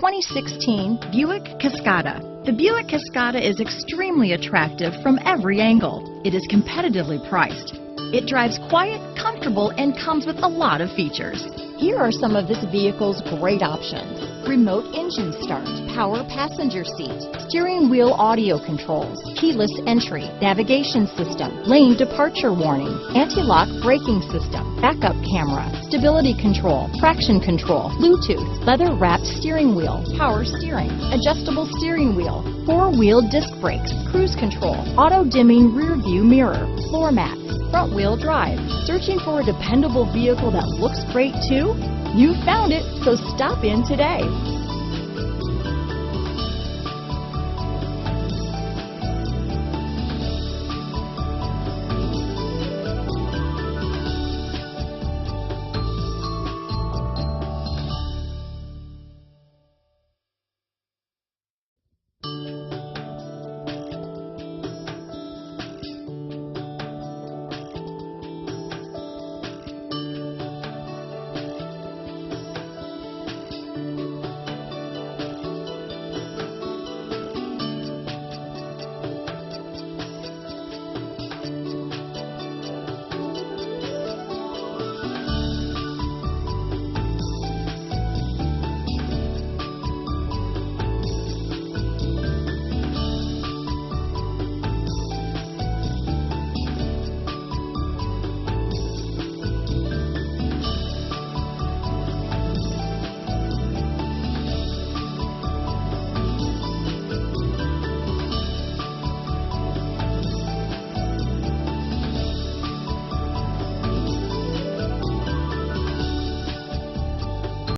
2016 Buick Cascada. The Buick Cascada is extremely attractive from every angle. It is competitively priced. It drives quiet, comfortable, and comes with a lot of features. Here are some of this vehicle's great options: remote engine start, power passenger seat, steering wheel audio controls, keyless entry, navigation system, lane departure warning, anti-lock braking system, backup camera, stability control, traction control, Bluetooth, leather-wrapped steering wheel, power steering, adjustable steering wheel, four-wheel disc brakes, cruise control, auto-dimming rear-view mirror, floor mats, front-wheel drive. Searching for a dependable vehicle that looks great too? You found it, so stop in today.